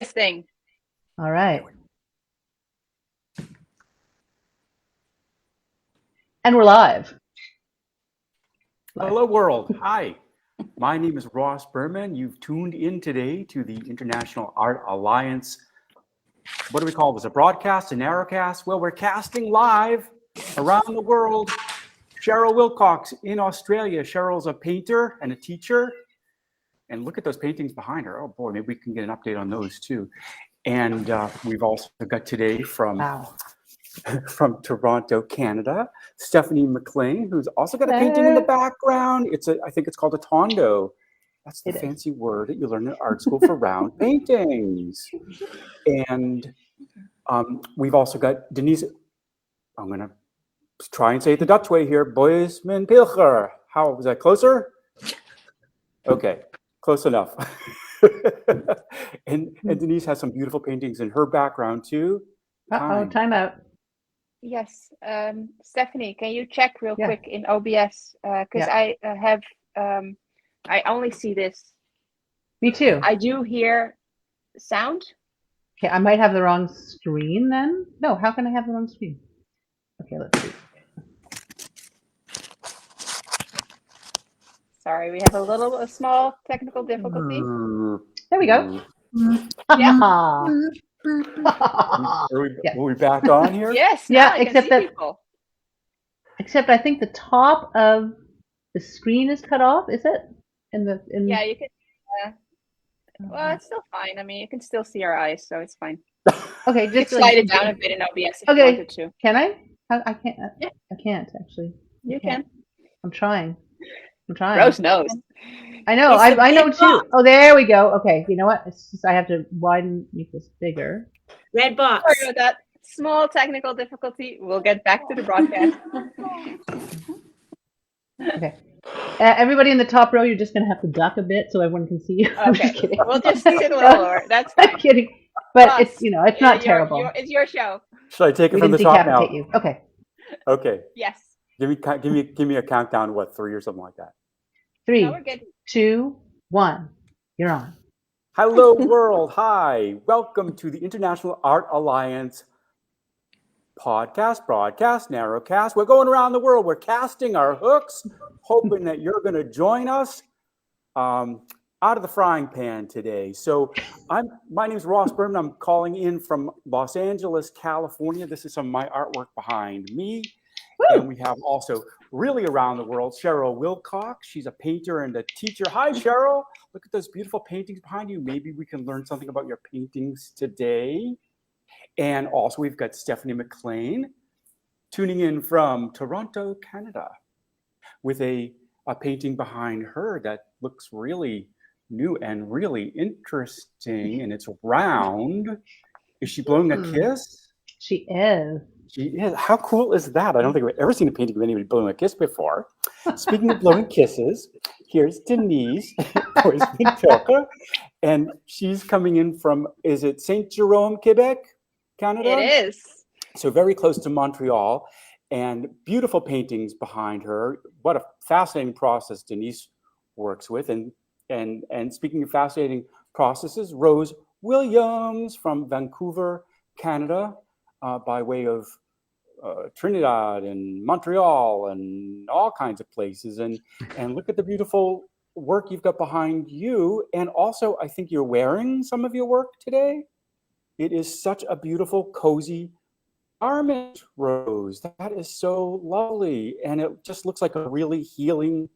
Thing. All right. And we're live. Hello, world. Hi. My name is Ross Berman. You've tuned in today to the International Art Alliance. What do we call this? A broadcast, a narrowcast? Well, we're casting live around the world. CHERYL WILLCOX in Australia. CHERYL's a painter and a teacher. And look at those paintings behind her. Oh boy, maybe we can get an update on those too. And we've also got today from Toronto, Canada, Stephanie McLean, who's also got a painting in the background. I think it's called a tondo. That's the fancy word that you learn in art school for round paintings. And we've also got Denise. I'm going to try and say it the Dutch way here. BUISMAN, PILGER. How was that closer? Okay, close enough. and Denise has some beautiful paintings in her background too. Time out. Yes, Stephanie, can you check real quick in OBS? Because I have, I only see this. Me too. I do hear sound. Okay, I might have the wrong screen then. No, how can I have the wrong screen? Okay, let's see. Sorry, we have a small technical difficulty. There we go. Yeah. Are we back on here? Yes. Yeah, except I think the top of the screen is cut off. Is it? Yeah, you can. Well, it's still fine. I mean, you can still see our eyes, so it's fine. Okay, just slide it down a bit in OBS if you wanted to. Can I? I can't. Yeah. I can't actually. You can. I'm trying. Rose knows. I know. I know too. Oh, there we go. Okay. You know what? It's just I have to make this bigger. Red box. Sorry about that. Small technical difficulty. We'll get back to the broadcast. Okay. Everybody in the top row, you're just going to have to duck a bit so everyone can see you. I'm just kidding. We'll just sit a little lower. That's fine. I'm kidding. But it's, it's not terrible. It's your show. Should I take it from the top now? You. Okay. Okay. Yes. Give me a countdown. What, 3 or something like that? 3, no, we're good. 2, 1. You're on. Hello, world. Hi. Welcome to the International Art Alliance podcast, broadcast, narrowcast. We're going around the world. We're casting our hooks, hoping that you're going to join us out of the frying pan today. So my name is Ross Berman. I'm calling in from Los Angeles, California. This is some of my artwork behind me. Woo! And we have also really around the world, CHERYL WILLCOX. She's a painter and a teacher. Hi, CHERYL. Look at those beautiful paintings behind you. Maybe we can learn something about your paintings today. And also we've got Stephanie McLean tuning in from Toronto, Canada, with a painting behind her that looks really new and really interesting, and it's round. Is she blowing a kiss? She is. She is. How cool is that? I don't think I've ever seen a painting of anybody blowing a kiss before. Speaking of blowing kisses, here's Denise, and she's coming in from, is it Saint Jerome, Quebec, Canada? It is. So very close to Montreal, and beautiful paintings behind her. What a fascinating process Denise works with. And speaking of fascinating processes, Rose Williams from Vancouver, Canada, by way of Trinidad and Montreal and all kinds of places. And look at the beautiful work you've got behind you. And also, I think you're wearing some of your work today. It is such a beautiful, cozy garment, Rose. That is so lovely. And it just looks like a really healing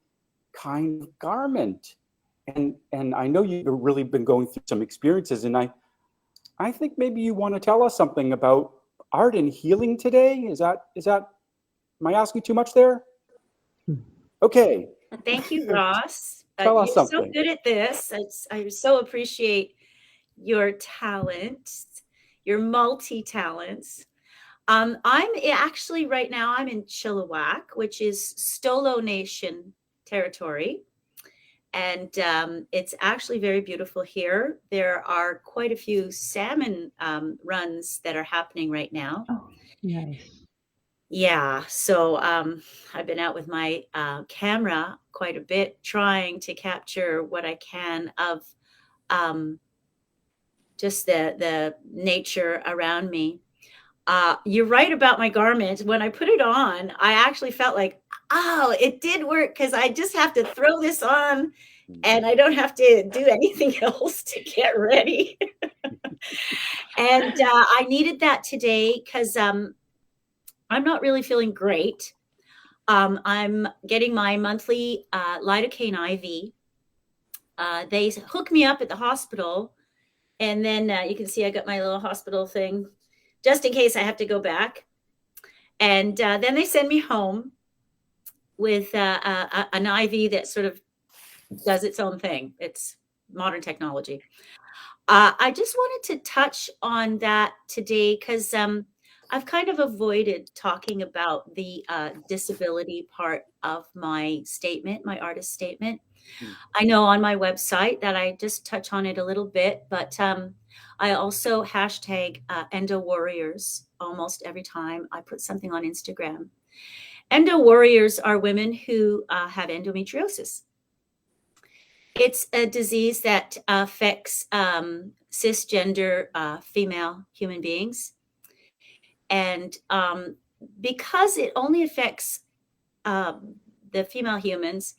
kind of garment. And I know you've really been going through some experiences, and I think maybe you want to tell us something about art and healing today. Is that am I asking too much there? Okay. Thank you, Ross. Tell us something. You're so good at this. I so appreciate your talents, your multi-talents. I'm actually right now I'm in Chilliwack, which is Stolo Nation territory. And it's actually very beautiful here. There are quite a few salmon runs that are happening right now. Oh, nice. Yeah, so I've been out with my camera quite a bit, trying to capture what I can of just the nature around me. You're right about my garment. When I put it on, I actually felt like, oh, it did work, because I just have to throw this on and I don't have to do anything else to get ready. And I needed that today because I'm not really feeling great. I'm getting my monthly lidocaine IV. They hook me up at the hospital, and then you can see I got my little hospital thing just in case I have to go back. And then they send me home with an IV that sort of does its own thing. It's modern technology. I just wanted to touch on that today because I've kind of avoided talking about the disability part of my statement, my artist statement. I know on my website that I just touch on it a little bit, but I also hashtag Endo Warriors almost every time I put something on Instagram. Endo Warriors are women who have endometriosis. It's a disease that affects cisgender female human beings. And because it only affects the female humans,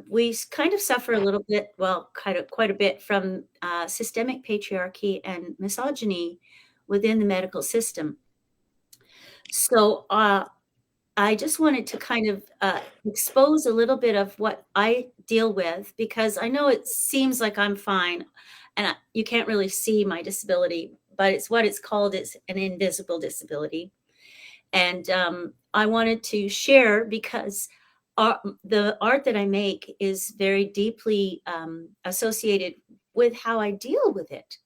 we kind of suffer a little bit, well, quite a bit from systemic patriarchy and misogyny within the medical system. So I just wanted to kind of expose a little bit of what I deal with, because I know it seems like I'm fine and you can't really see my disability, but it's what it's called. It's an invisible disability. And I wanted to share because the art that I make is very deeply associated with how I deal with it.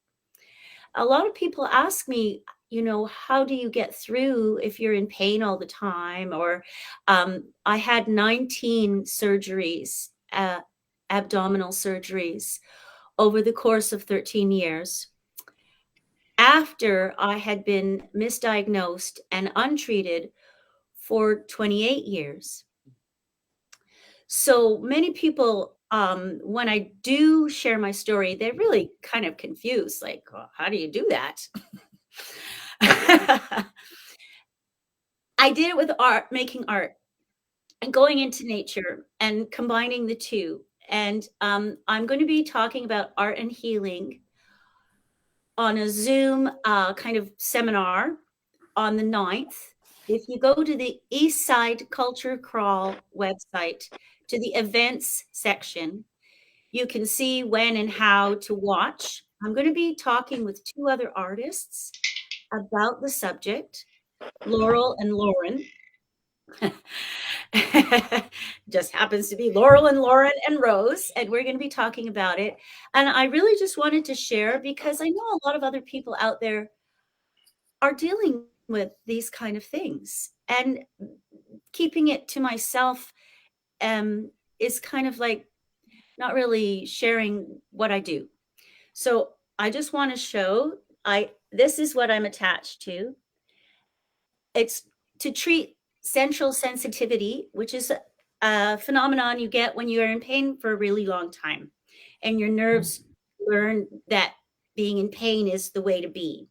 A lot of people ask me, you know, how do you get through if you're in pain all the time? Or I had 19 surgeries, abdominal surgeries over the course of 13 years. After I had been misdiagnosed and untreated for 28 years. So many people, when I do share my story, they're really kind of confused, like, well, how do you do that? I did it with art, making art and going into nature and combining the two. And I'm going to be talking about art and healing on a Zoom kind of seminar on the 9th. If you go to the East Side Culture Crawl website, to the events section, you can see when and how to watch. I'm going to be talking with 2 other artists about the subject, Laurel and Lauren. Just happens to be Laurel and Lauren and Rose, and we're going to be talking about it. And I really just wanted to share because I know a lot of other people out there are dealing with these kind of things, and keeping it to myself is kind of like not really sharing what I do. So I just want to show, this is what I'm attached to. It's to treat central sensitivity, which is a phenomenon you get when you are in pain for a really long time and your nerves learn that being in pain is the way to be.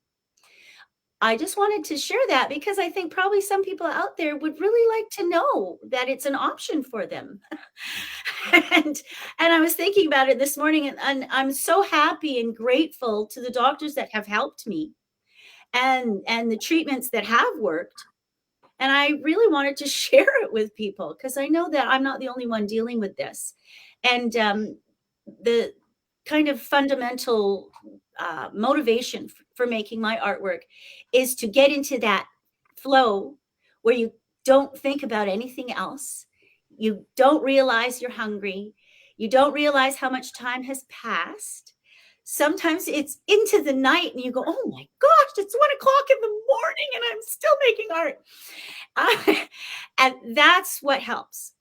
I just wanted to share that because I think probably some people out there would really like to know that it's an option for them. and I was thinking about it this morning, and I'm so happy and grateful to the doctors that have helped me and the treatments that have worked. And I really wanted to share it with people because I know that I'm not the only one dealing with this. And the kind of fundamental motivation for making my artwork is to get into that flow where you don't think about anything else. You don't realize you're hungry. You don't realize how much time has passed. Sometimes it's into the night and you go, oh my gosh, it's 1 o'clock in the morning and I'm still making art. And that's what helps.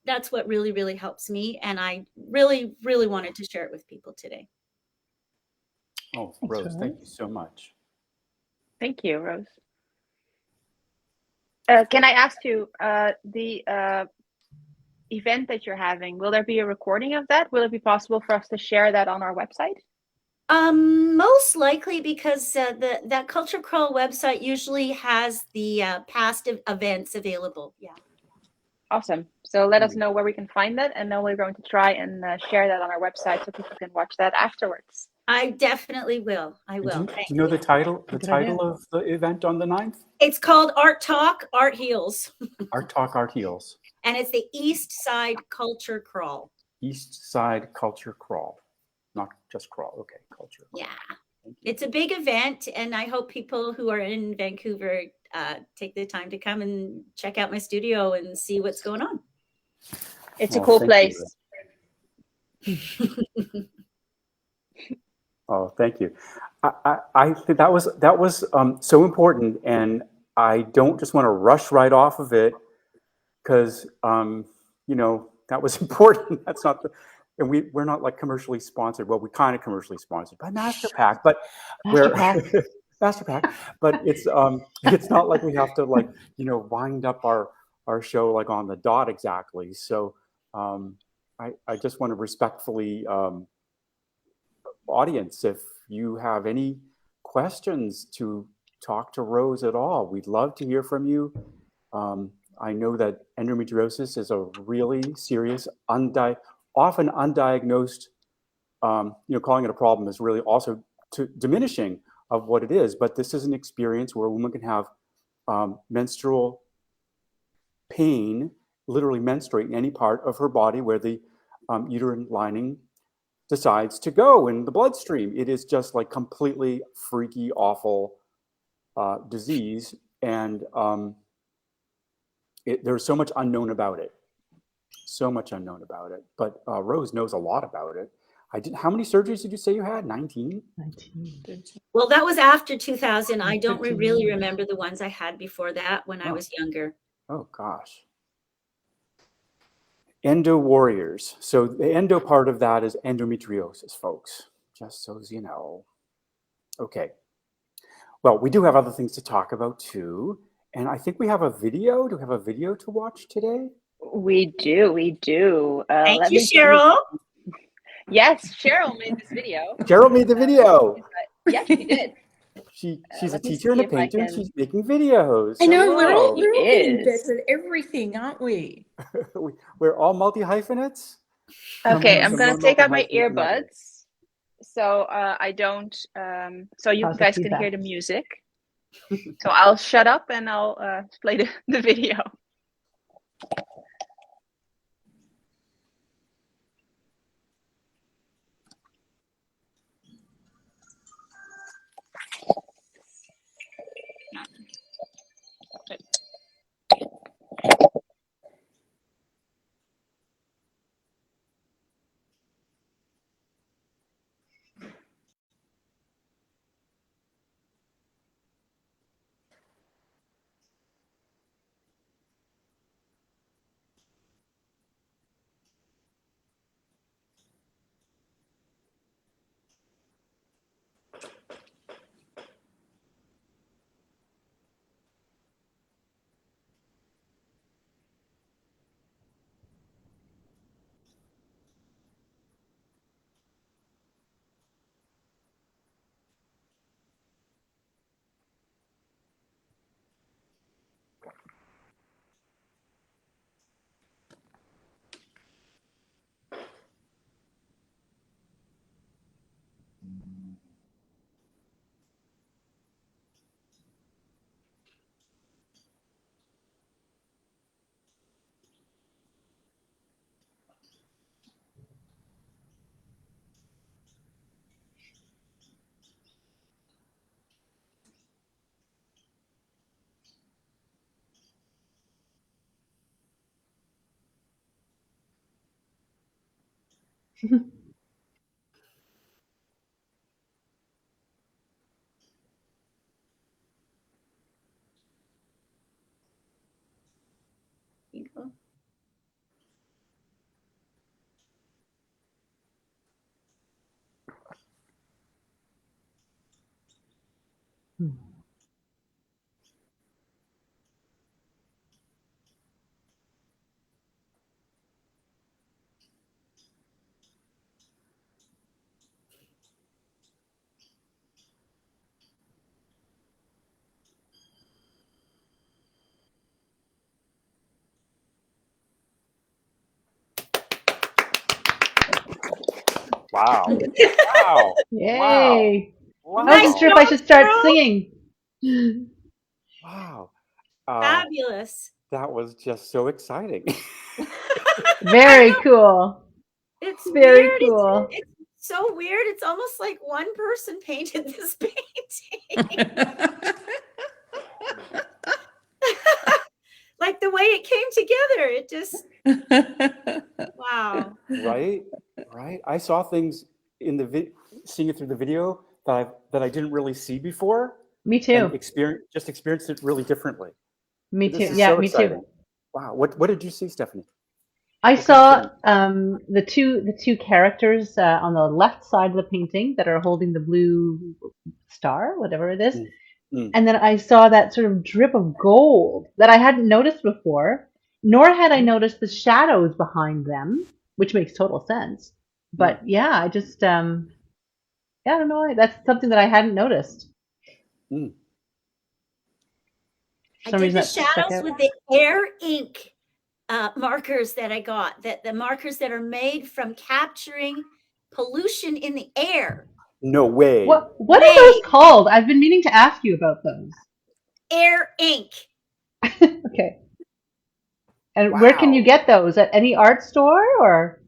That's what really, really helps me. And I really, really wanted to share it with people today. Oh, Rose, thank you so much. Thank you, Rose. Can I ask you, the event that you're having, will there be a recording of that? Will it be possible for us to share that on our website? Most likely because that Culture Crawl website usually has the past events available. Yeah. Awesome. So let us know where we can find that, and then we're going to try and share that on our website so people can watch that afterwards. I definitely will. I will. Do you know the title? The title of the event on the 9th? It's called Art Talk, Art Heals. Art Talk, Art Heals. And it's the East Side Culture Crawl. East Side Culture Crawl. Not just crawl. Okay, culture. Yeah. It's a big event, and I hope people who are in Vancouver take the time to come and check out my studio and see what's going on. It's a cool place. Oh, thank you. I think that was so important, and I don't just want to rush right off of it because you know, that was important. That's not the, and we're not like commercially sponsored. Well, we kind of commercially sponsored by MasterPack, but we're MasterPack. But it's not like we have to, like, you know, wind up our show like on the dot exactly. So I just want to respectfully, audience, if you have any questions to talk to Rose at all, we'd love to hear from you. I know that endometriosis is a really serious, often undiagnosed, you know, calling it a problem is really also diminishing of what it is. But this is an experience where a woman can have menstrual pain, literally menstruate in any part of her body where the uterine lining decides to go in the bloodstream. It is just like completely freaky, awful disease. And there's so much unknown about it. So much unknown about it. But Rose knows a lot about it. How many surgeries did you say you had? 19? 19. Well, that was after 2000. I don't really remember the ones I had before that when I was younger. Oh, gosh. Endo warriors. So the endo part of that is endometriosis, folks, just so you know. Okay. Well, we do have other things to talk about too. And I think we have a video. Do we have a video to watch today? We do. Thank you, Cheryl. Yes, Cheryl made this video. Cheryl made the video. Yes, she did. She's a teacher and a painter, and she's making videos. I know, we're all getting better at everything, aren't we? We're all multi-hyphenates. Okay, I'm going to take out my earbuds so I don't, so you guys can hear the music. So I'll shut up and I'll play the video. Wow. Wow. Yay! Wow. I wasn't sure if I should start singing. Wow. Fabulous. That was just so exciting. Very cool. It's Very weird. cool. It's so weird. It's almost like one person painted this painting. Like the way it came together. It just, wow. Right. I saw things in the seeing it through the video that I didn't really see before. Me too. And experienced it really differently. Me This too. is Yeah, so me exciting. too. Wow. What did you see, Stephanie? I What saw kind of the two characters on the left side of the painting that are holding the blue star, whatever it is. And then I saw that sort of drip of gold that I hadn't noticed before, nor had I noticed the shadows behind them, which makes total sense. But yeah, I just yeah, I don't know why. That's something that I hadn't noticed. I did the shadows with the air ink markers that I got, that the markers that are made from capturing pollution in the air. No way. What are those called? I've been meaning to ask you about those. Air ink. Okay. And where can you get those? At any art store or?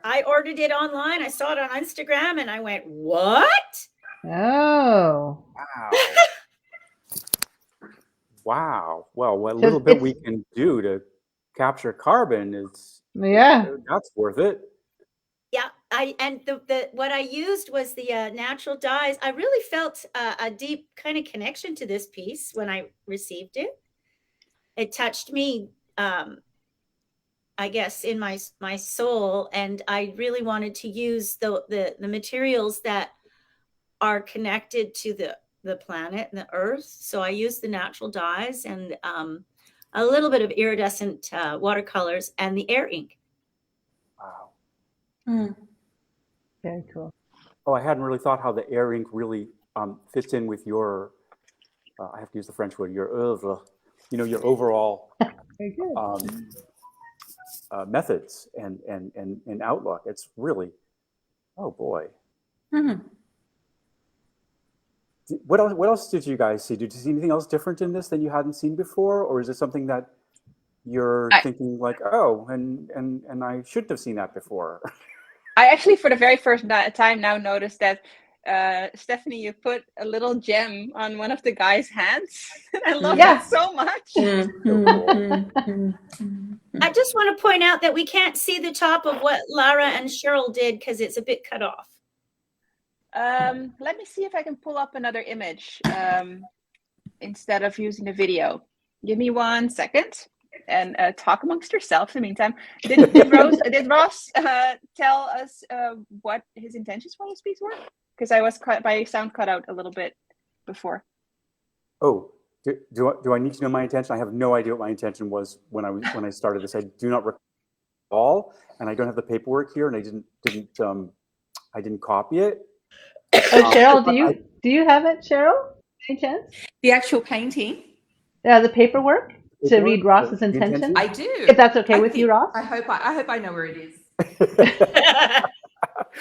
I ordered it online. I saw it on Instagram and I went, what? Oh. Wow. Wow. Well, what little bit we can do to capture carbon is, that's worth it. Yeah, and the what I used was the natural dyes. I really felt a deep kind of connection to this piece when I received it. It touched me, I guess, in my soul, and I really wanted to use the materials that are connected to the planet and the earth. So I used the natural dyes and a little bit of iridescent watercolors and the air ink. Wow. Very cool. Oh, I hadn't really thought how the air ink really fits in with your, I have to use the French word, your oeuvre, your overall methods and outlook. It's really, oh boy. What else did you guys see? Did you see anything else different in this than you hadn't seen before? Or is it something that you're thinking like, oh, and I shouldn't have seen that before? I actually, for the very first time now, noticed that, Stephanie, you put a little gem on one of the guy's hands. I love that so much. So cool. I just want to point out that we can't see the top of what Lara and Cheryl did because it's a bit cut off. Let me see if I can pull up another image instead of using the video. Give me 1 second. And talk amongst yourselves in the meantime. Did Ross tell us what his intentions for this piece were? Because I was my sound cut out a little bit before. Oh, do I need to know my intention? I have no idea what my intention was when I started this. I do not recall, and I don't have the paperwork here, and I didn't copy it. Oh, Cheryl, do you have it, Cheryl? Any chance? The actual painting? Yeah, the paperwork. To read Ross's intention? I do. If that's okay with you, Ross? I hope I know where it is.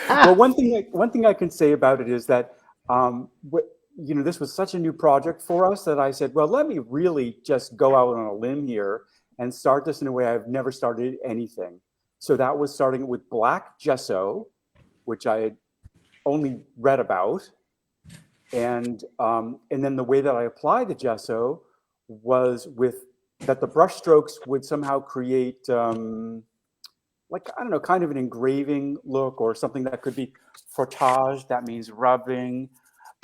Well, one thing I can say about it is that this was such a new project for us that I said, well, let me really just go out on a limb here and start this in a way I've never started anything. So that was starting with black gesso, which I had only read about, and then the way that I applied the gesso was that the brush strokes would somehow create like, I don't know, kind of an engraving look or something that could be frottage. That means rubbing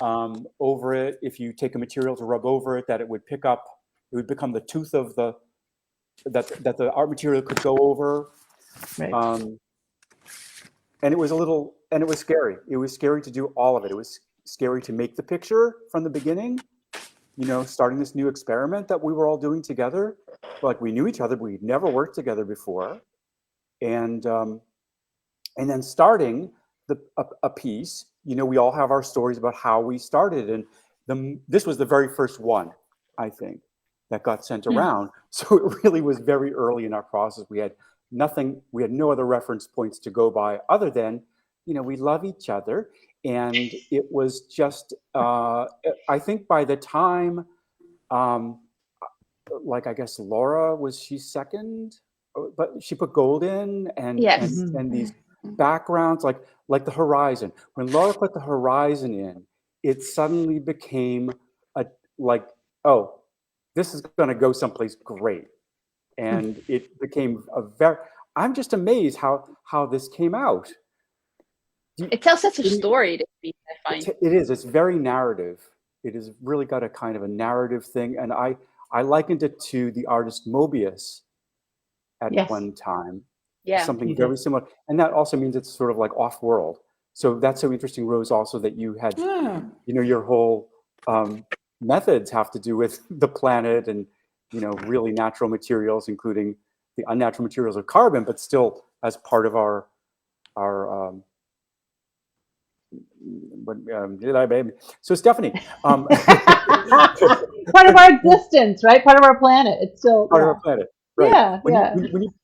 over it. If you take a material to rub over it, that it would become the tooth of that the art material could go over. Right. And it was scary. It was scary to do all of it. It was scary to make the picture from the beginning. Starting this new experiment that we were all doing together. Like, we knew each other, but we'd never worked together before. And then starting a piece, we all have our stories about how we started. And this was the very first one, I think, that got sent around. So it really was very early in our process. We had no other reference points to go by other than, we love each other. And it was just, I think by the time, like, I guess Laura, was she second? But she put gold in, and Yes. and these backgrounds, like the horizon. When Laura put the horizon in, it suddenly became like, oh, this is going to go someplace great. And it became I'm just amazed how this came out. It tells such a story, this piece, I find. It is. It's very narrative. It has really got a kind of a narrative thing. And I likened it to the artist Mobius at one time. Yeah. Something very similar. And that also means it's sort of like off-world. So that's so interesting, Rose, also that you had, your whole methods have to do with the planet and, really natural materials, including the unnatural materials of carbon, but still as part of our so Stephanie, part of our existence, right? Part of our planet. It's still part of our planet, right? Yeah,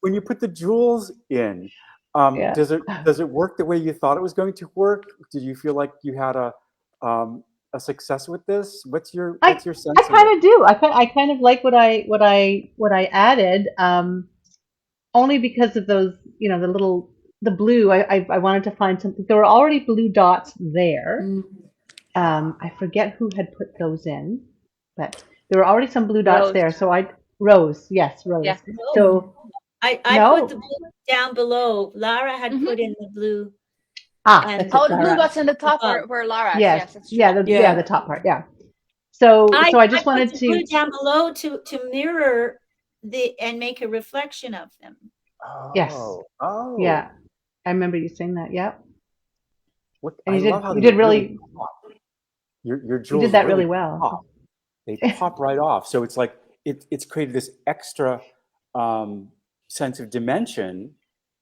When you put the jewels in, does it work the way you thought it was going to work? Did you feel like you had a success with this? What's your sense? I kind of do. I kind of like what I added, only because of those, the blue. I wanted to find something. There were already blue dots there. I forget who had put those in, but there were already some blue dots there. So Rose. Yes, Rose. Yeah. So I put the blue down below. Lara had put in the blue. The blue dots in the top were Lara. Yes, that's true. The top part. Yeah. So I just wanted to put it down below to mirror and make a reflection of them. Yes. Oh. Yeah. I remember you saying that. Yeah. And you did really. Your jewels. You did that really well. Pop. They pop right off. So it's like it's created this extra sense of dimension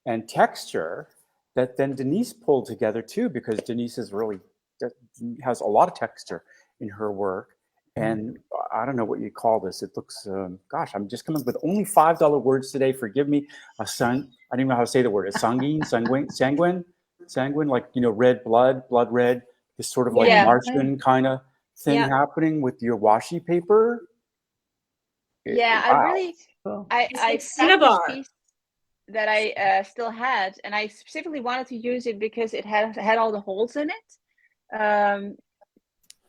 and texture that then Denise pulled together too, because Denise has a lot of texture in her work. And I don't know what you call this. It looks, gosh, I'm just coming up with only $5 words today. Forgive me. I don't even know how to say the word. It's sanguine, like, red blood red, this sort of like Martian kind of thing happening with your washi paper. I found this piece that I still had, and I specifically wanted to use it because it had all the holes in it.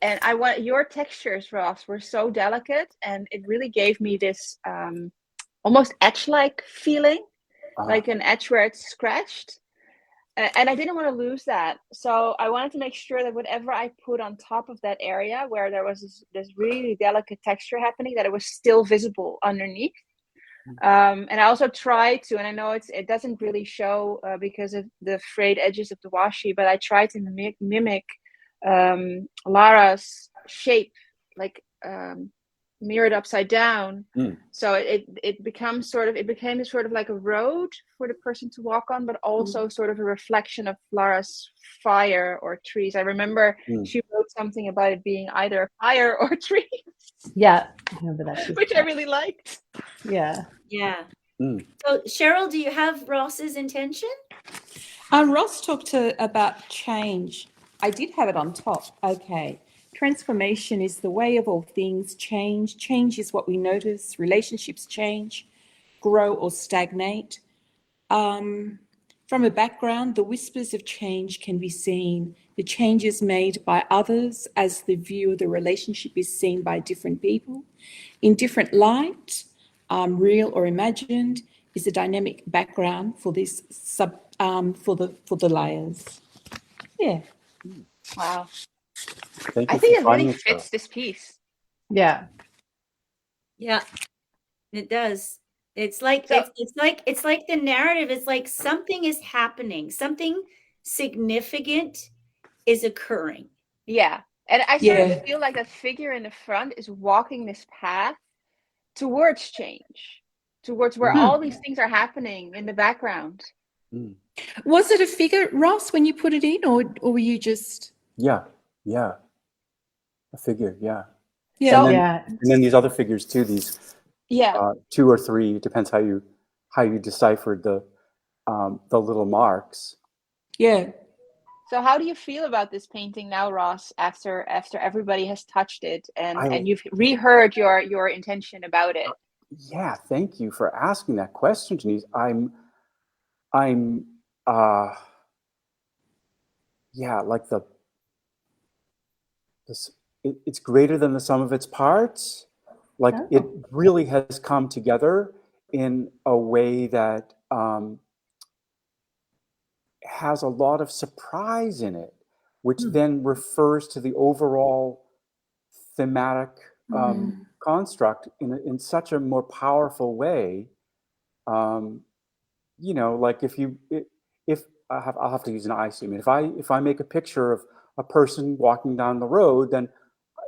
And your textures, Ross, were so delicate, and it really gave me this almost edge-like feeling, like an edge where it's scratched. And I didn't want to lose that. So I wanted to make sure that whatever I put on top of that area where there was this really delicate texture happening, that it was still visible underneath. And I also tried to, and I know it doesn't really show because of the frayed edges of the washi, but I tried to mimic Lara's shape, like mirrored upside down. So it became sort of like a road for the person to walk on, but also sort of a reflection of Lara's fire or trees. I remember she wrote something about it being either fire or trees. Yeah, I remember that. Which I really liked. Yeah. So Cheryl, do you have Ross's intention? Ross talked about change. I did have it on top. Okay. Transformation is the way of all things. Change is what we notice. Relationships change, grow or stagnate. From a background, the whispers of change can be seen. The changes made by others as the view of the relationship is seen by different people. In different light, real or imagined, is the dynamic background for this for the layers. Yeah. Wow. I think it really fits this piece. Yeah. Yeah, it does. It's like it's like the narrative. It's like something is happening. Something significant is occurring. Yeah. And I sort of feel like that figure in the front is walking this path towards change, towards where all these things are happening in the background. Was it a figure, Ross, when you put it in, or were you just? Yeah. A figure, yeah. And then these other figures too. These 2 or 3, depends how you deciphered the little marks. Yeah. So how do you feel about this painting now, Ross, after everybody has touched it and you've reheard your intention about it? Yeah, thank you for asking that question, Denise. Yeah, like it's greater than the sum of its parts. Like it really has come together in a way that has a lot of surprise in it, which then refers to the overall thematic construct in such a more powerful way. You know, like if I'll have to use an I statement. If I make a picture of a person walking down the road, then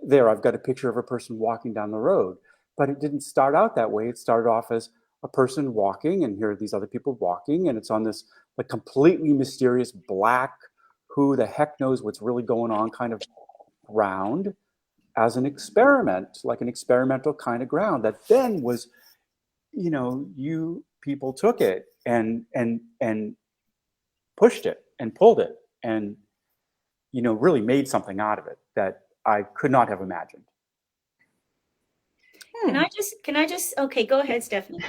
there I've got a picture of a person walking down the road. But it didn't start out that way. It started off as a person walking, and here are these other people walking, and it's on this like completely mysterious black, who the heck knows what's really going on kind of ground, as an experiment, like an experimental kind of ground that then was, you know, you people took it and pushed it and pulled it and, you know, really made something out of it that I could not have imagined. Can I just, okay, go ahead, Stephanie.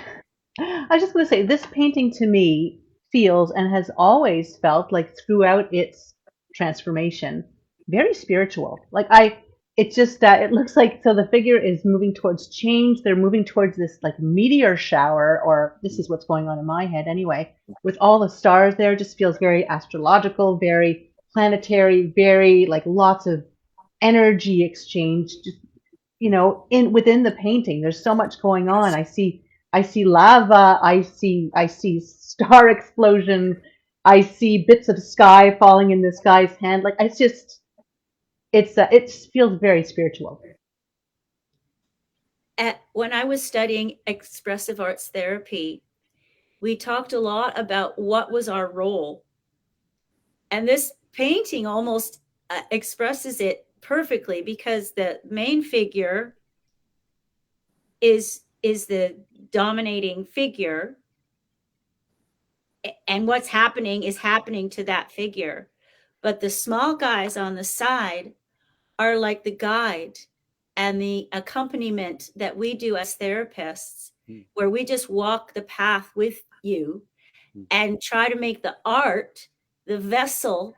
I was just going to say, this painting to me feels and has always felt like throughout its transformation, very spiritual. Like it's just that it looks like, so the figure is moving towards change. They're moving towards this like meteor shower, or this is what's going on in my head anyway, with all the stars there. Just feels very astrological, very planetary, very like lots of energy exchange, just, you know, within the painting. There's so much going on. I see lava, I see star explosions, I see bits of sky falling in this guy's hand. Like it's just, it feels very spiritual. When I was studying expressive arts therapy, we talked a lot about what was our role. And this painting almost expresses it perfectly, because the main figure is the dominating figure, and what's happening is happening to that figure. But the small guys on the side are like the guide and the accompaniment that we do as therapists, where we just walk the path with you and try to make the art the vessel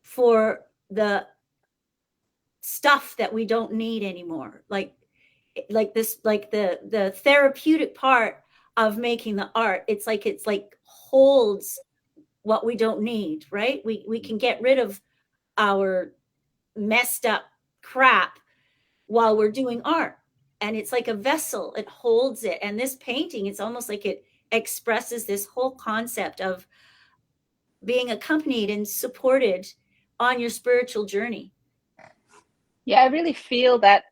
for the stuff that we don't need anymore. Like this, like the therapeutic part of making the art. It's like holds what we don't need, right? We can get rid of our messed up crap while we're doing art. And it's like a vessel, it holds it. And this painting, it's almost like it expresses this whole concept of being accompanied and supported on your spiritual journey. Yeah, I really feel that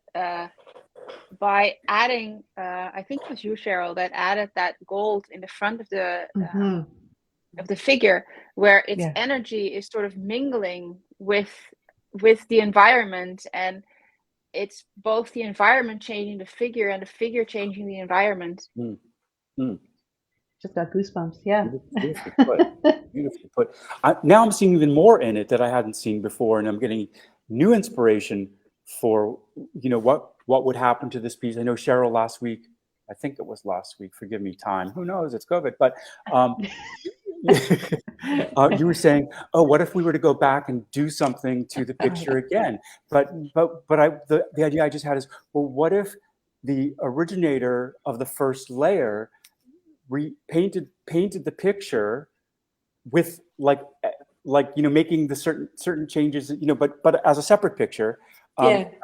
by adding, I think it was you, Cheryl, that added that gold in the front of the figure, where its energy is sort of mingling with the environment, and it's both the environment changing the figure and the figure changing the environment. Just got goosebumps. Yeah. Beautifully put. Beautifully put. Now I'm seeing even more in it that I hadn't seen before, and I'm getting new inspiration for, you know, what would happen to this piece. I know Cheryl last week, I think it was last week, forgive me, time, who knows, it's COVID, but you were saying, oh, what if we were to go back and do something to the picture again? But the idea I just had is, well, what if the originator of the first layer painted the picture with like, you know, making the certain changes, you know, but as a separate picture,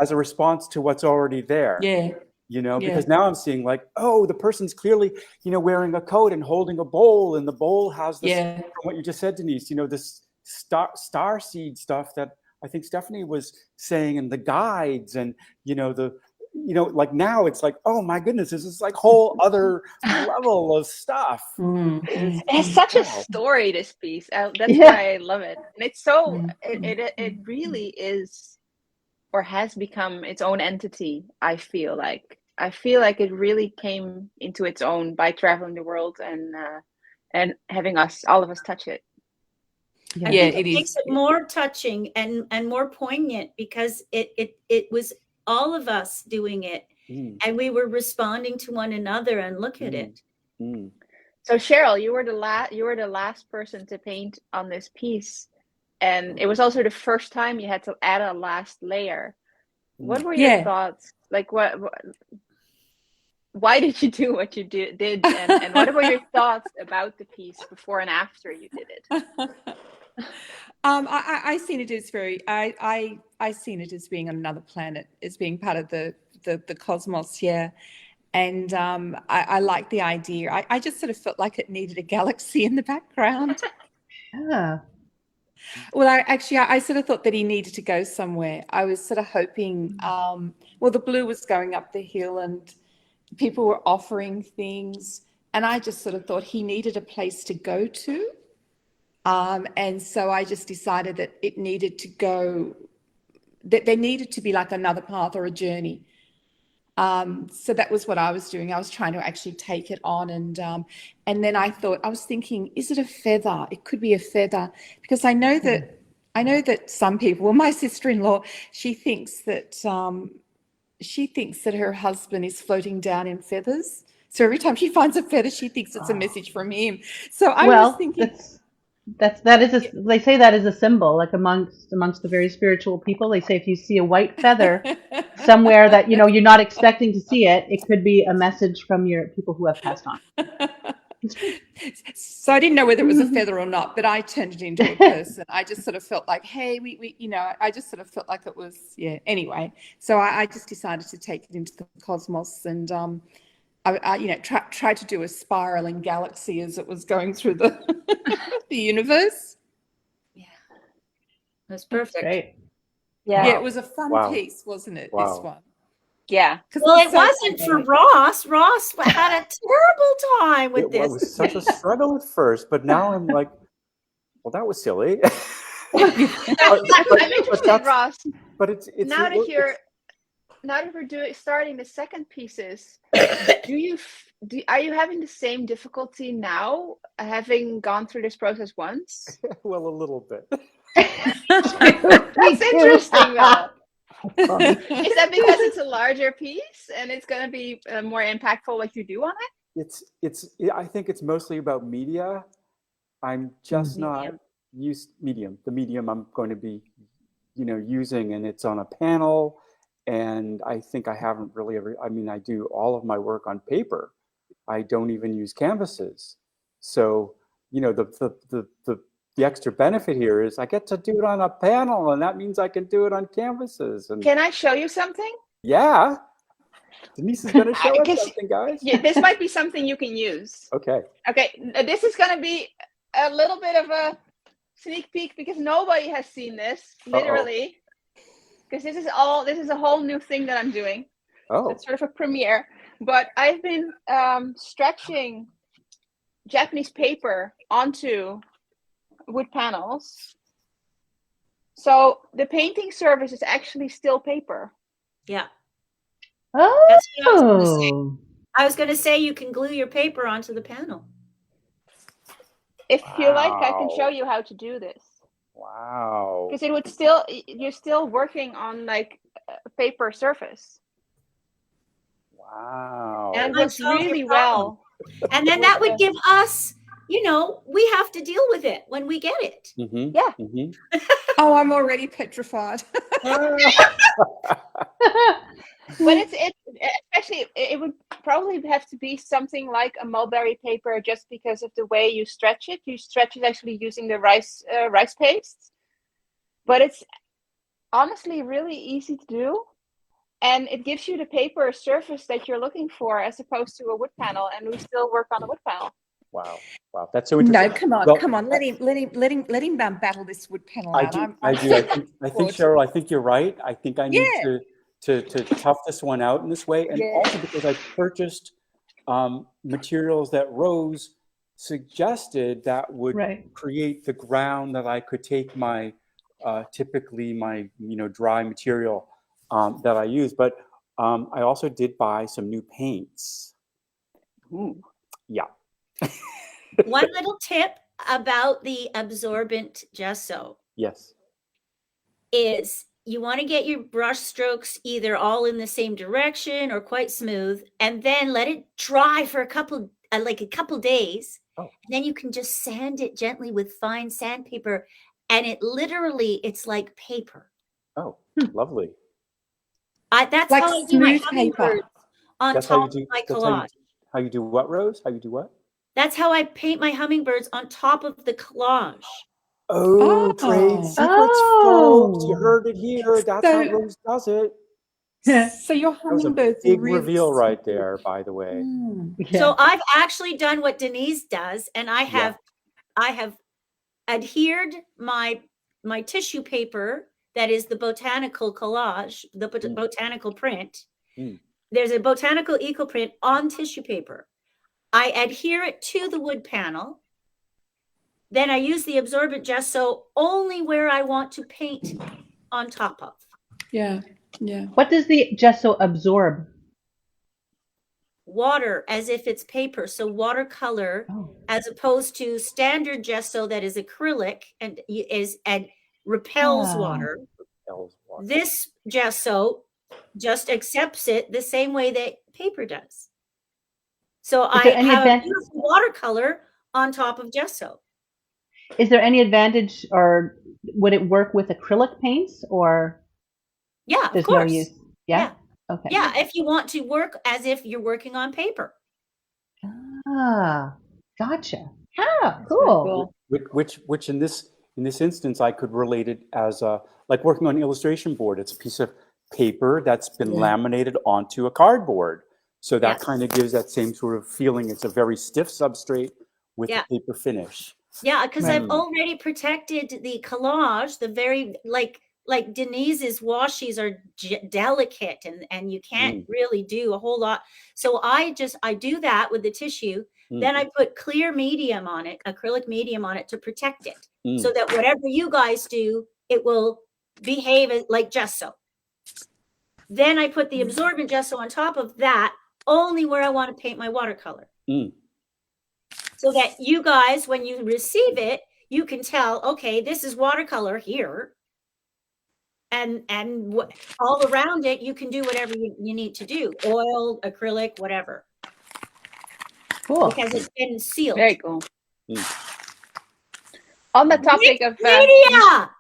as a response to what's already there. You know, because now I'm seeing like, oh, the person's clearly, you know, wearing a coat and holding a bowl, and the bowl has this, from what you just said, Denise, you know, this star seed stuff that I think Stephanie was saying, and the guides, and, you know, like now it's like, oh my goodness, this is like whole other level of stuff. It has such a story, this piece. That's why I love it. And it's so, it really is, or has become its own entity. I feel like it really came into its own by traveling the world and having all of us touch it. Yeah. I Yeah, think it it makes is. it more touching and more poignant because it was all of us doing it, and we were responding to one another. And look at it. So Cheryl, you were the last person to paint on this piece, and it was also the first time you had to add a last layer. What were your thoughts? Like, why did you do what you did, and what were your thoughts about the piece before and after you did it? I seen it as I seen it as being on another planet, as being part of the cosmos, yeah. And I like the idea. I just sort of felt like it needed a galaxy in the background. Yeah. Well, I sort of thought that he needed to go somewhere. I was sort of hoping, well, the blue was going up the hill and people were offering things. And I just sort of thought he needed a place to go to. And so I just decided that it needed to go, that there needed to be like another path or a journey. So that was what I was doing. I was trying to actually take it on, and then I was thinking, is it a feather? It could be a feather, because I know that some people, well, my sister-in-law, she thinks that her husband is floating down in feathers. So every time she finds a feather, she thinks it's a message from him. So I was thinking, they say that is a symbol, like amongst the very spiritual people. They say if you see a white feather somewhere that you're not expecting to see it, it could be a message from your people who have passed on. So I didn't know whether it was a feather or not, but I turned it into a person. I just sort of felt like, hey, we I just sort of felt like it was, yeah. Anyway, so I just decided to take it into the cosmos, and I tried to do a spiraling galaxy as it was going through the the universe. Yeah, that's perfect. Great. Yeah. Yeah, it was a fun piece, wasn't it? This one. Yeah. Well, it wasn't for Ross. Ross had a terrible time with this. It was such a struggle at first, but now I'm like, well, that was silly. I'm interested, Ross. But it's now that we're starting the second pieces, are you having the same difficulty now, having gone through this process once? Well, a little bit. That's interesting, though. Is that because it's a larger piece and it's going to be more impactful what you do on it? I think it's mostly about media. I'm just not used the medium I'm going to be using, and it's on a panel, and I think I haven't really ever, I do all of my work on paper. I don't even use canvases. So the extra benefit here is I get to do it on a panel, and that means I can do it on canvases. And can I show you something? Yeah. Denise is going to show us something, guys. Yeah, this might be something you can use. Okay. Okay, this is going to be a little bit of a sneak peek because nobody has seen this, literally. Because this is a whole new thing that I'm doing. Oh. So it's sort of a premiere. But I've been stretching Japanese paper onto wood panels. So the painting surface is actually still paper. Yeah. Oh. That's what I was going to say. I was going to say you can glue your paper onto the panel. If you like, I can show you how to do this. Wow. Because you're still working on like a paper surface. Wow. And it works really well. And then that would give us, we have to deal with it when we get it. Mm-hmm. Yeah. Mm-hmm. Oh, I'm already petrified. But it would probably have to be something like a mulberry paper, just because of the way you stretch it. You stretch it actually using the rice paste, but it's honestly really easy to do, and it gives you the paper surface that you're looking for, as opposed to a wood panel. And we still work on a wood panel. Wow, that's so interesting. No, come on, let him battle this wood panel out. I think Cheryl, I think you're right. I think I need to tough this one out in this way, and also because I purchased materials that Rose suggested that would create the ground that I could take my typically my dry material that I use. But I also did buy some new paints. Ooh. Yeah. One little tip about the absorbent gesso Yes. is you want to get your brush strokes either all in the same direction or quite smooth, and then let it dry for a couple days. Oh. And then you can just sand it gently with fine sandpaper, and it's like paper. Oh, lovely. That's Like how I do my smooth paper. hummingbirds on That's how top you do. of my That's how collage. how you do what, Rose? How you do what? That's how I paint my hummingbirds on top of the collage. Oh, trade secrets, folks. You heard it here. That's how Rose does it. So your That was a hummingbirds big really reveal right there, by the way. Yeah. So I've actually done what Denise does, and I have adhered my tissue paper that is the botanical collage, the botanical print. There's a botanical eco print on tissue paper. I adhere it to the wood panel. Then I use the absorbent gesso only where I want to paint on top of. Yeah, yeah. What does the gesso absorb? Water, as if it's paper. So watercolor, as opposed to standard gesso that is acrylic and repels water. This gesso just accepts it the same way that paper does. So I have a beautiful watercolor on top of gesso. Is there any advantage, or would it work with acrylic paints, or yeah, there's of course. no use? Yeah. Okay. Yeah, if you want to work as if you're working on paper. Ah, gotcha. Ah, cool. Which in this instance, I could relate it as like working on an illustration board. It's a piece of paper that's been laminated onto a cardboard. So that kind of gives that same sort of feeling. It's a very stiff substrate with a paper finish. Yeah, because I've already protected the collage, the very like Denise's washies are delicate and you can't really do a whole lot. So I do that with the tissue. Then I put clear medium on it, acrylic medium on it to protect it, so that whatever you guys do, it will behave like gesso. Then I put the absorbent gesso on top of that, only where I want to paint my watercolor. So that you guys, when you receive it, you can tell, okay, this is watercolor here. And all around it, you can do whatever you need to do. Oil, acrylic, whatever. Cool. Because it's been sealed. Very cool. On the topic of media!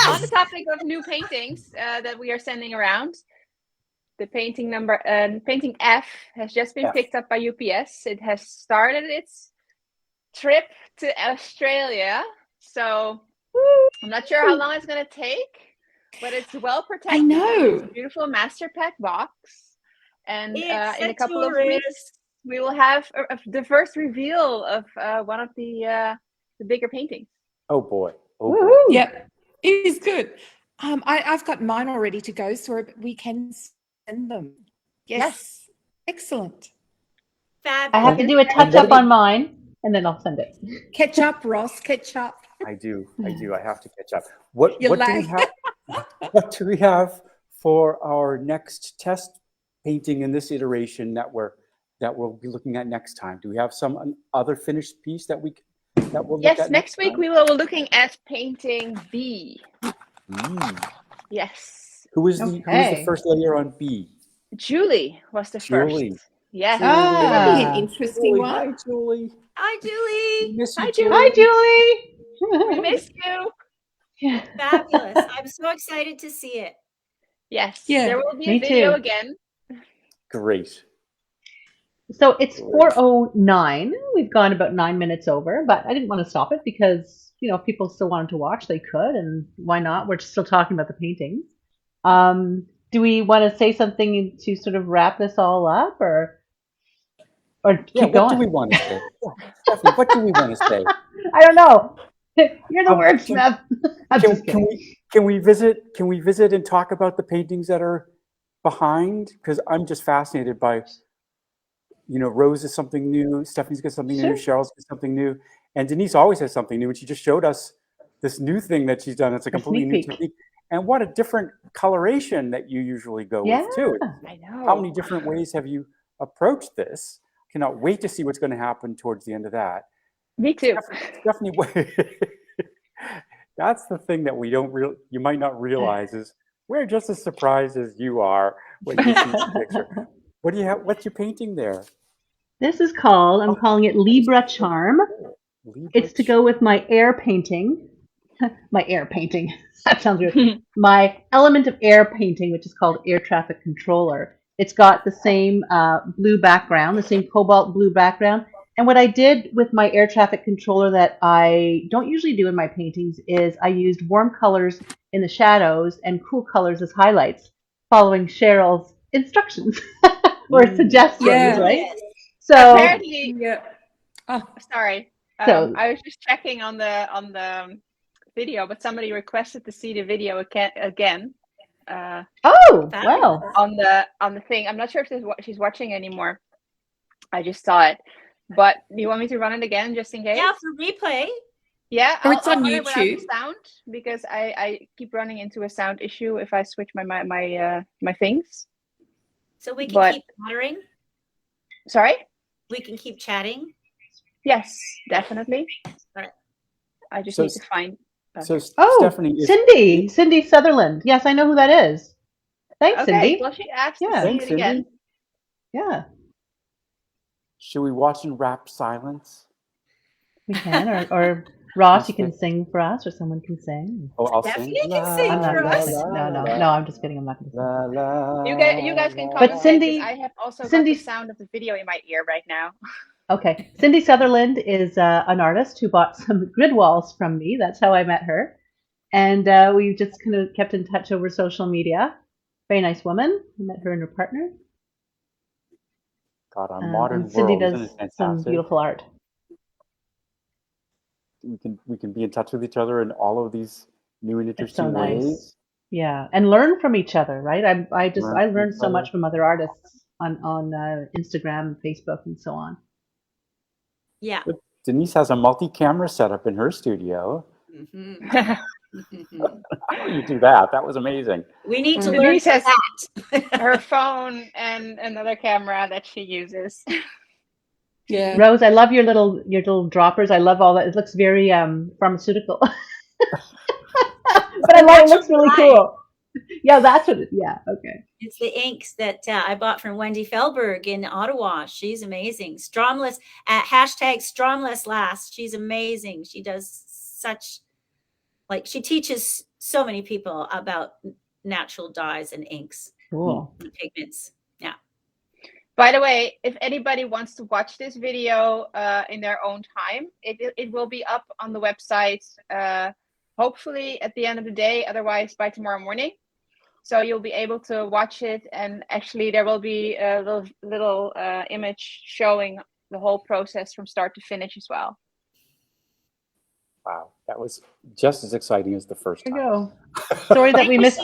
On the topic of new paintings that we are sending around, the painting F has just been picked up by UPS. It has started its trip to Australia. So I'm not sure how long it's going to take, but it's well protected. I know. It's a beautiful master pack box. And in a couple of weeks, we will have the first reveal of one of the bigger paintings. Oh boy! Yep, it is good. I've got mine all ready to go, so we can send them. Yes. Excellent. Fabulous. I have to do a touch up on mine, and then I'll send it. Catch up, Ross. Catch up. I do. I have to catch up. What do we have? What do we have for our next test painting in this iteration that we'll be looking at next time? Do we have some other finished piece that we'll look at? Yes, next week we will be looking at painting B. Yes. Who was the first layer on B? Julie was the first. Yes. That'd be an interesting one. Hi, Julie. Hi, Julie. Hi, Julie. Hi, Julie. We missed you. Fabulous. I'm so excited to see it. Yes. Yeah. There will be a video again. Great. So it's 4:09. We've gone about 9 minutes over, but I didn't want to stop it because, if people still wanted to watch, they could, and why not? We're still talking about the paintings. Do we want to say something to sort of wrap this all up, or keep going? What do we want to say? Stephanie, what do we want to say? I don't know. You're the wordsmith. Can we visit and talk about the paintings that are behind? Because I'm just fascinated by, Rose is something new, Stephanie's got something new, Cheryl's got something new, and Denise always has something new, and she just showed us this new thing that she's done. It's a completely new technique. And what a different coloration that you usually go with too. I know. How many different ways have you approached this? cannot wait to see what's going to happen towards the end of that. Me too. Stephanie, that's the thing that you might not realize is we're just as surprised as you are when you see the picture. What do you have? What's your painting there? This is called, I'm calling it Libra Charm. It's to go with my air painting. My air painting. That sounds weird. My element of air painting, which is called Air Traffic Controller. It's got the same blue background, the same cobalt blue background. And what I did with my air traffic controller that I don't usually do in my paintings is I used warm colors in the shadows and cool colors as highlights, following Cheryl's instructions or suggestions, right? So apparently, sorry. So I was just checking on the video, but somebody requested to see the video again. Oh, wow! On the thing, I'm not sure if she's watching anymore. I just saw it. But do you want me to run it again just in case? Yeah, for replay. Yeah, it's on YouTube. Without the sound, because I keep running into a sound issue if I switch my things. So we can keep muttering? Sorry? We can keep chatting? Yes, definitely. All right. I just need to find... So Stephanie is... Cindy Sutherland. Yes, I know who that is. Thanks, Cindy. Well, she asked to see it again. Yeah. Should we watch in rapt silence? We can, or Ross, you can sing for us, or someone can sing. Oh, I'll sing. Stephanie can sing for us. No, I'm just kidding. I'm not going to sing. You guys can comment. But Cindy, I have also got the sound of the video in my ear right now. Okay, Cindy Sutherland is an artist who bought some grid walls from me. That's how I met her, and we just kind of kept in touch over social media. Very nice woman. I met her and her partner. God, our modern world. Cindy does some beautiful art. We can be in touch with each other in all of these new and interesting ways. Yeah, and learn from each other, right? I learned so much from other artists on Instagram, Facebook, and so on. Yeah. But Denise has a multi-camera setup in her studio. How do you do that? That was amazing. We need to Denise learn that. Her phone and another camera that she uses. Yeah. Rose, I love your little droppers. I love all that. It looks very pharmaceutical. But I love it. Looks really cool. Yeah, that's what okay. It's the inks that I bought from Wendy Felberg in Ottawa. She's amazing. Stromless at #StromlessLast. She's amazing. She does she teaches so many people about natural dyes and inks. Cool. And pigments. Yeah. By the way, if anybody wants to watch this video in their own time, it will be up on the website hopefully at the end of the day, otherwise by tomorrow morning. So you'll be able to watch it, and actually there will be a little image showing the whole process from start to finish as well. Wow, that was just as exciting as the first time. There you go. Sorry that we missed.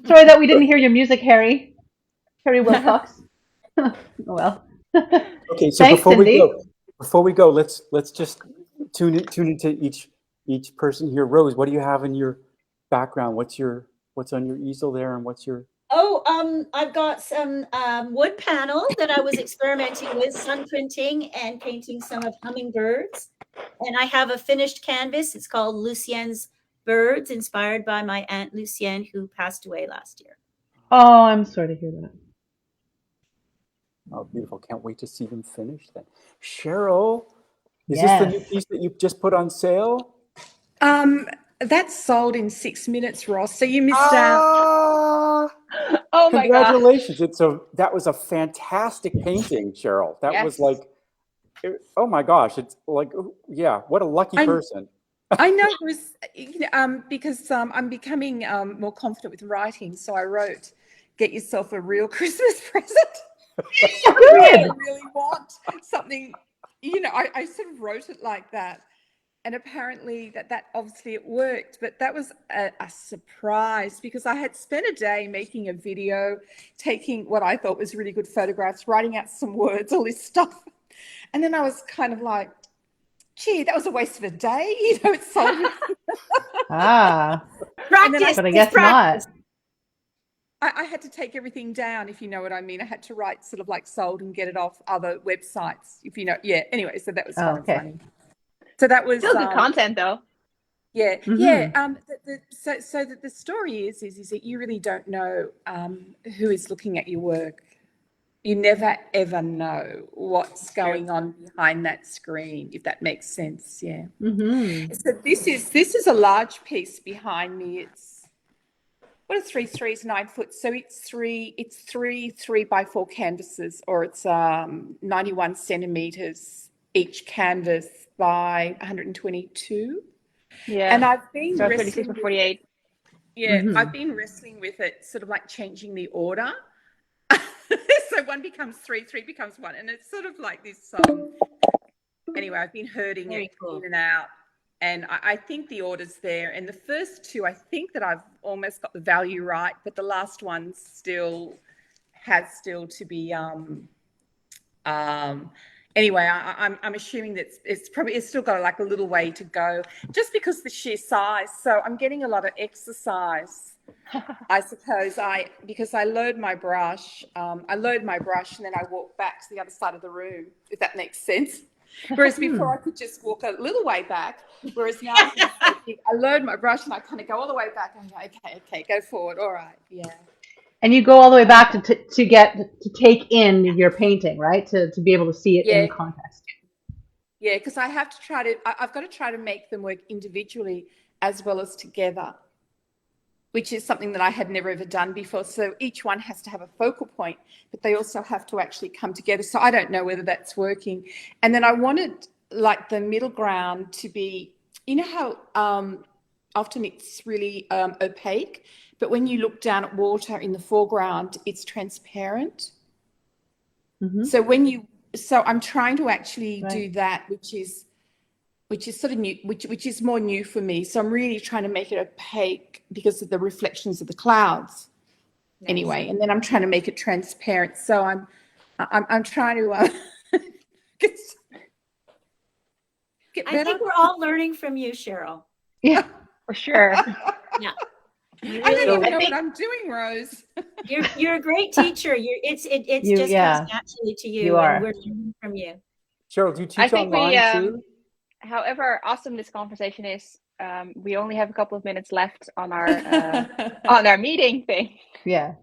Sorry that we didn't hear your music, Harry. Harry Wilcox. Oh, well. Okay, so Thanks, before we go, let's just tune into each person here. Rose, what do you have in your background? What's on your easel there, and what's your... I've got some wood panel that I was experimenting with, sun printing and painting some of hummingbirds. And I have a finished canvas. It's called Lucienne's Birds, inspired by my Aunt Lucienne, who passed away last year. Oh, I'm sorry to hear that. Oh, beautiful. Can't wait to see them finish then. Cheryl, is this the new piece that you just put on sale? That's sold in 6 minutes, Ross. So you missed out. Oh my God. Congratulations. That was a fantastic painting, Cheryl. That was like, oh my gosh. It's like, yeah, what a lucky person. I know it was, because I'm becoming more confident with writing. So I wrote, "Get yourself a real Christmas present." I really want something, I sort of wrote it like that. And apparently that obviously it worked, but that was a surprise, because I had spent a day making a video, taking what I thought was really good photographs, writing out some words, all this stuff. And then I was kind of like, gee, that was a waste of a day. It's sold. Practice, but I guess not. I had to take everything down, if you know what I mean. I had to write sort of like sold and get it off other websites, if you know. Yeah. Anyway, so that was kind of funny. So that was still good content, though. Yeah, Mm-hmm. So the story is that you really don't know who is looking at your work. You never ever know what's going on behind that screen, if that makes sense. Yeah. Mm-hmm. So this is a large piece behind me. It's what are 3 3s 9 foot? So it's three 3x4 canvases, or it's 91 centimeters each canvas by 122. Yeah. And I've been so 36 by 48. I've been wrestling with it, sort of like changing the order. So 1 becomes 3, 3 becomes 1, and it's sort of like this. Anyway, I've been herding Very it cool. in and out, and I think the order's there. And the first 2, I think that I've almost got the value right, but the last one has to be. Anyway, I'm assuming that it's still got like a little way to go, just because the sheer size. So I'm getting a lot of exercise. I suppose because I load my brush, and then I walk back to the other side of the room, if that makes sense. Whereas before I could just walk a little way back, whereas now I load my brush and I kind of go all the way back and go, okay, go forward, all right, yeah. And you go all the way back to take in your painting, right? To be able to see it in context. Yeah, because I've got to try to make them work individually as well as together, which is something that I had never ever done before. So each one has to have a focal point, but they also have to actually come together. So I don't know whether that's working. And then I wanted like the middle ground to be, you know how often it's really opaque, but when you look down at water in the foreground, it's transparent. Mm-hmm. So I'm trying to actually do that, which is sort of new, which is more new for me. So I'm really trying to make it opaque because of the reflections of the clouds. Nice. Anyway, and then I'm trying to make it transparent. So I'm trying to get better. I think we're all learning from you, Cheryl. Yeah, for sure. Yeah. I don't even know what I'm doing, Rose. You're a great teacher. It just comes naturally to you. And we're learning from you. Cheryl, do you teach online too? However awesome this conversation is, we only have a couple of minutes left on our meeting thing. Yeah.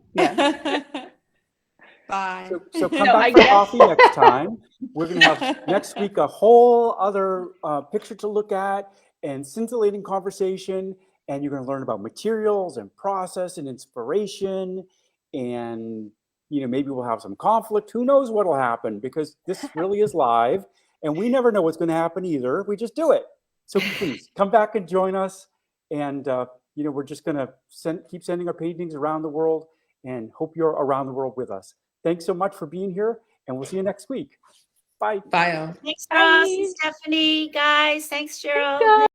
Bye. So come back for coffee next time. We're going to have next week a whole other picture to look at and scintillating conversation. And you're going to learn about materials and process and inspiration. And, maybe we'll have some conflict. Who knows what will happen, because this really is live. And we never know what's going to happen either. We just do it. So please come back and join us. And, we're just going to keep sending our paintings around the world, and hope you're around the world with us. Thanks so much for being here, and we'll see you next week. Bye. Bye. Thanks, Ross and Stephanie, guys. Thanks, Cheryl.